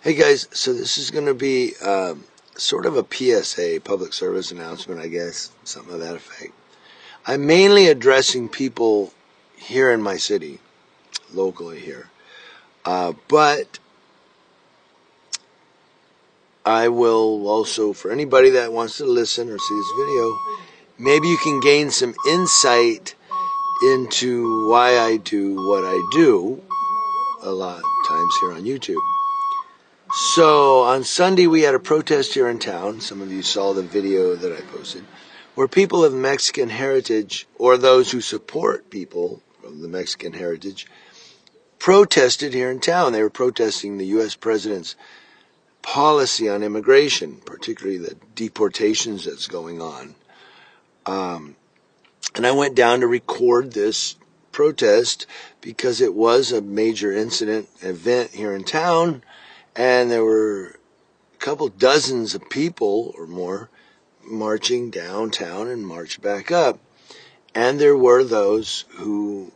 Hey guys, so this is going to be sort of a PSA, public service announcement, I guess, something of that effect. I'm mainly addressing people here in my city, locally here, but I will also, for anybody that wants to listen or see this video, maybe you can gain some insight into why I do what I do a lot of times here on YouTube. So on Sunday we had a protest here in town. Some of you saw the video that I posted, where people of Mexican heritage, or those who support people of the Mexican heritage, protested here in town. They were protesting the U.S. president's policy on immigration, particularly the deportations that's going on. And I went down to record this protest because it was a major event here in town, and there were a couple dozens of people or more marching downtown and march back up. And there were those who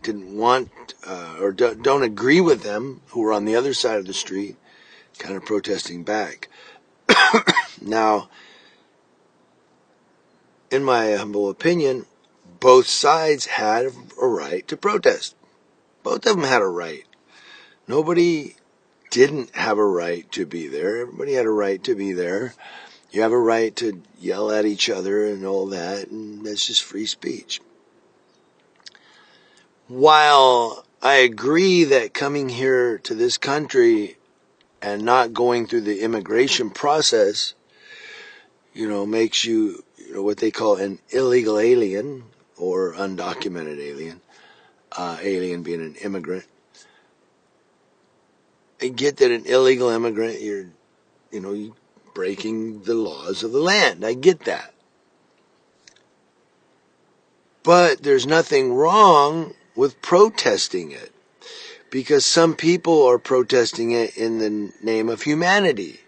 didn't want or don't agree with them, who were on the other side of the street kind of protesting back. Now, in my humble opinion, both sides had a right to protest. Both of them had a right. Nobody didn't have a right to be there. Everybody had a right to be there. You have a right to yell at each other and all that, and that's just free speech. While I agree that coming here to this country and not going through the immigration process, makes you, what they call an illegal alien or undocumented alien, alien being an immigrant. I get that an illegal immigrant, you're breaking the laws of the land. I get that. But there's nothing wrong with protesting it, because some people are protesting it in the name of humanity.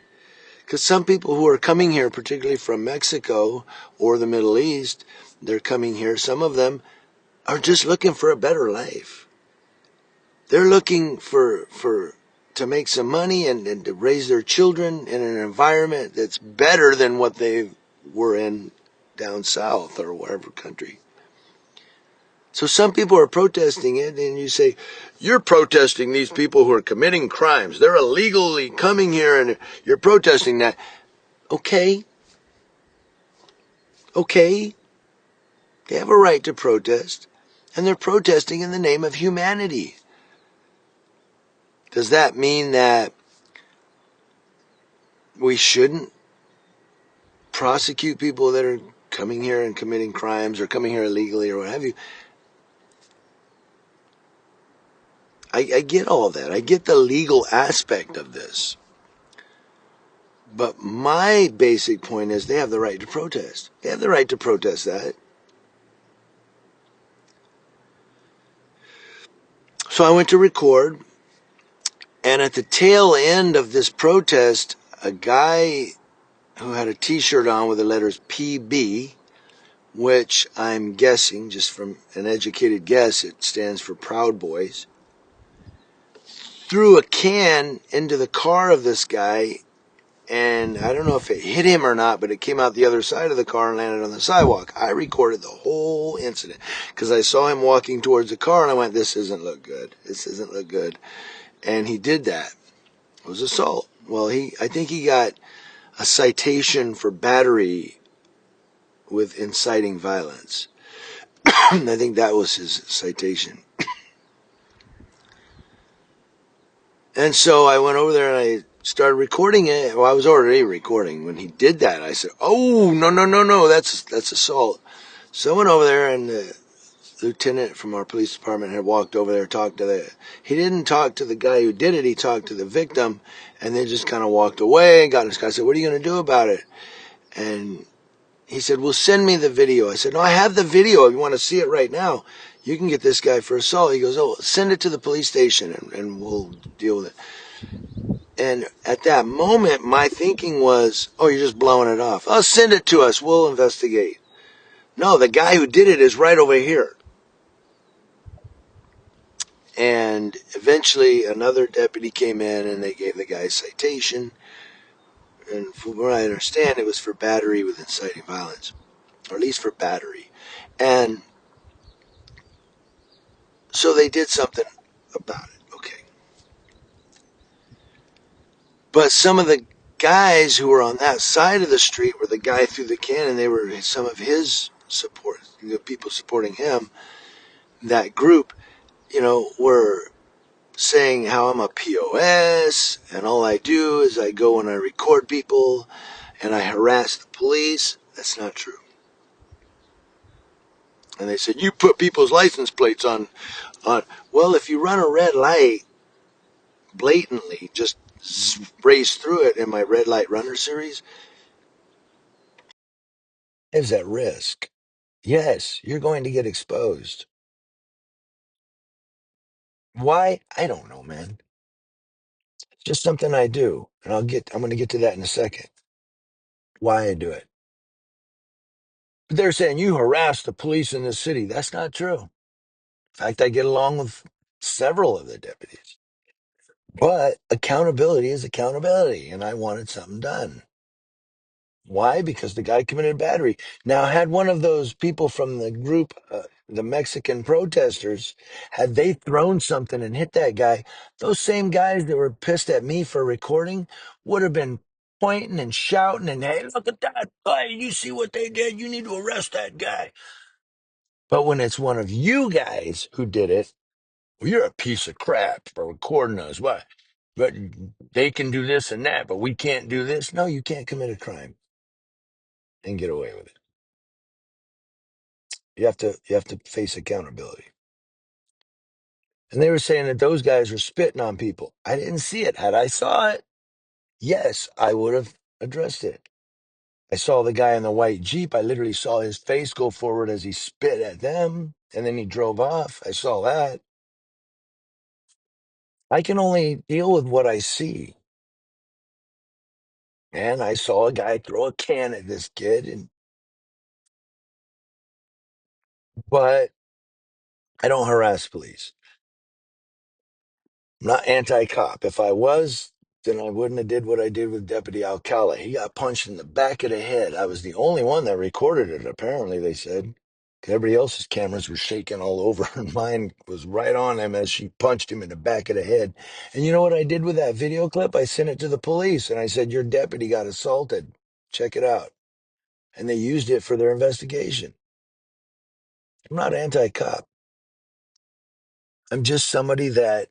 Because some people who are coming here, particularly from Mexico or the Middle East, they're coming here, some of them are just looking for a better life. They're looking to make some money and to raise their children in an environment that's better than what they were in down south or whatever country. So some people are protesting it, and you say, you're protesting these people who are committing crimes. They're illegally coming here, and you're protesting that. Okay. They have a right to protest, and they're protesting in the name of humanity. Does that mean that we shouldn't prosecute people that are coming here and committing crimes or coming here illegally or what have you? I get all that. I get the legal aspect of this. But my basic point is they have the right to protest. They have the right to protest that. So I went to record, and at the tail end of this protest, a guy who had a t-shirt on with the letters PB, which I'm guessing, just from an educated guess, it stands for Proud Boys, threw a can into the car of this guy, and I don't know if it hit him or not, but it came out the other side of the car and landed on the sidewalk. I recorded the whole incident because I saw him walking towards the car, and I went, this doesn't look good. This doesn't look good. And he did that. It was assault. Well, I think he got a citation for battery with inciting violence. I think that was his citation. And so I went over there and I started recording it. Well, I was already recording. When he did that, I said, oh, no, that's assault. So I went over there, and the lieutenant from our police department had walked over there, he didn't talk to the guy who did it, he talked to the victim, and then just kind of walked away and got in his car. I said, what are you going to do about it? And he said, well, send me the video. I said, no, I have the video. If you want to see it right now, you can get this guy for assault. He goes, oh, send it to the police station and we'll deal with it. And at that moment, my thinking was, oh, you're just blowing it off. Oh, send it to us. We'll investigate. No, the guy who did it is right over here. And eventually another deputy came in and they gave the guy a citation. And from what I understand, it was for battery with inciting violence, or at least for battery. And so they did something about it. Okay. But some of the guys who were on that side of the street where the guy threw the cannon, they were some of his support, the people supporting him, that group, were saying how I'm a POS and all I do is I go and I record people and I harass the police. That's not true. And they said, you put people's license plates on. Well, if you run a red light blatantly, just race through it in my red light runner series, is at risk. Yes, you're going to get exposed. Why? I don't know, man. It's just something I do. And I'm going to get to that in a second. Why I do it. But they're saying you harass the police in this city. That's not true. In fact, I get along with several of the deputies. But accountability is accountability, and I wanted something done. Why? Because the guy committed battery. Now, had one of those people from the group, the Mexican protesters, had they thrown something and hit that guy, those same guys that were pissed at me for recording would have been pointing and shouting and, hey, look at that guy. You see what they did? You need to arrest that guy. But when it's one of you guys who did it, well, you're a piece of crap for recording us. Why? But they can do this and that, but we can't do this. No, you can't commit a crime and get away with it. You have to face accountability. And they were saying that those guys were spitting on people. I didn't see it. Had I saw it, yes, I would have addressed it. I saw the guy in the white Jeep. I literally saw his face go forward as he spit at them, and then he drove off. I saw that. I can only deal with what I see. And I saw a guy throw a can at this kid, but I don't harass police. I'm not anti-cop. If I was, then I wouldn't have did what I did with Deputy Alcala. He got punched in the back of the head. I was the only one that recorded it, apparently, they said. 'Cause everybody else's cameras were shaking all over, and mine was right on him as she punched him in the back of the head. And you know what I did with that video clip? I sent it to the police, and I said, your deputy got assaulted. Check it out. And they used it for their investigation. I'm not anti-cop. I'm just somebody that,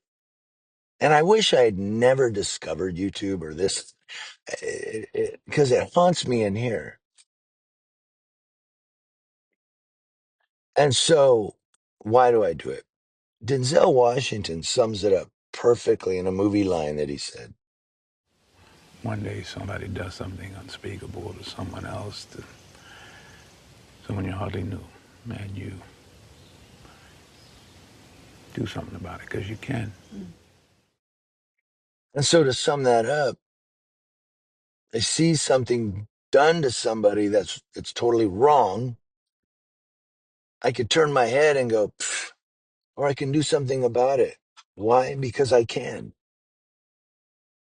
and I wish I had never discovered YouTube or this, because it haunts me in here. And so, why do I do it? Denzel Washington sums it up perfectly in a movie line that he said. One day somebody does something unspeakable to someone else, to someone you hardly knew, and you do something about it because you can. And so, to sum that up, I see something done to somebody that's totally wrong. I could turn my head and go, "Pfft," or I can do something about it. Why? Because I can.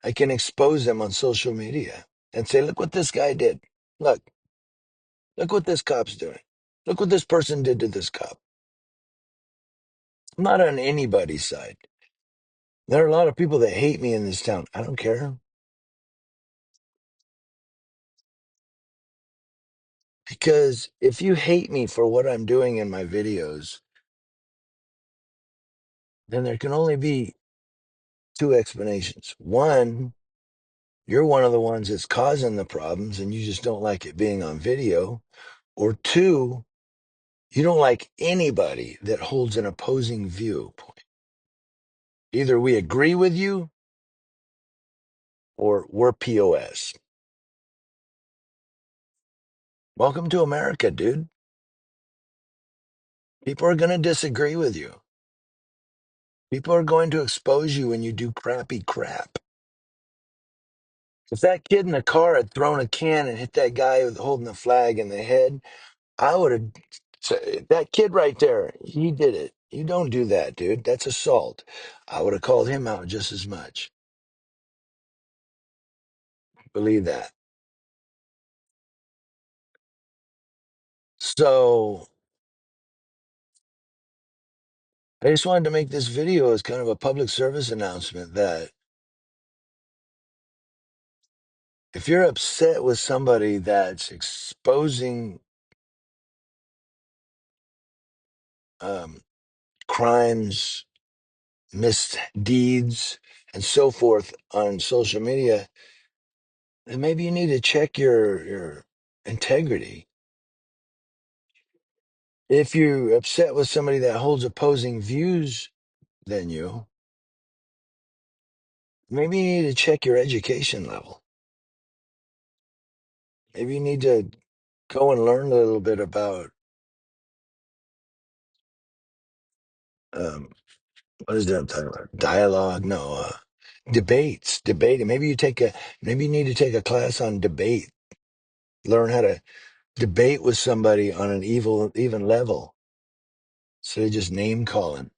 I can expose them on social media and say, look what this guy did. Look what this cop's doing. Look what this person did to this cop. I'm not on anybody's side. There are a lot of people that hate me in this town. I don't care. Because if you hate me for what I'm doing in my videos, then there can only be two explanations. One, you're one of the ones that's causing the problems and you just don't like it being on video. Or two, you don't like anybody that holds an opposing viewpoint. Either we agree with you or we're POS. Welcome to America, dude. People are going to disagree with you. People are going to expose you when you do crappy crap. If that kid in the car had thrown a can and hit that guy holding the flag in the head, I would have said, that kid right there, he did it. You don't do that, dude. That's assault. I would have called him out just as much. Believe that. So I just wanted to make this video as kind of a public service announcement that if you're upset with somebody that's exposing um, crimes, misdeeds, and so forth on social media, then maybe you need to check your integrity. If you're upset with somebody that holds opposing views than you, maybe you need to check your education level. Maybe you need to go and learn a little bit about um, what is that I'm talking about? Dialogue? No, debates. Debating. Maybe you need to take a class on debate. Learn how to debate with somebody on an even level. So they just name calling.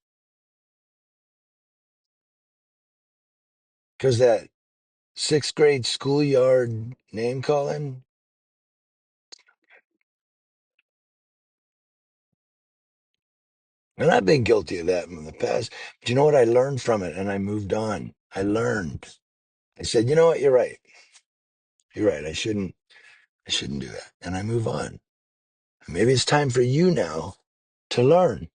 Because that sixth grade schoolyard name calling, and I've been guilty of that in the past. But you know what? I learned from it and I moved on. I learned. I said, you know what? You're right. You're right. I shouldn't do that. And I move on. Maybe it's time for you now to learn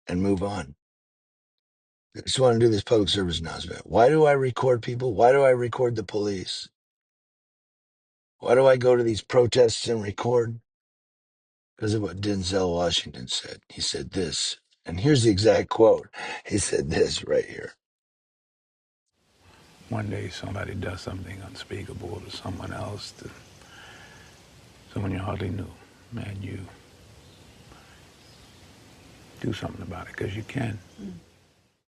and move on. I just want to do this public service announcement. Why do I record people? Why do I record the police? Why do I go to these protests and record? Because of what Denzel Washington said. He said this, and here's the exact quote. He said this right here. One day somebody does something unspeakable to someone else, to someone you hardly knew. Man, you do something about it because you can.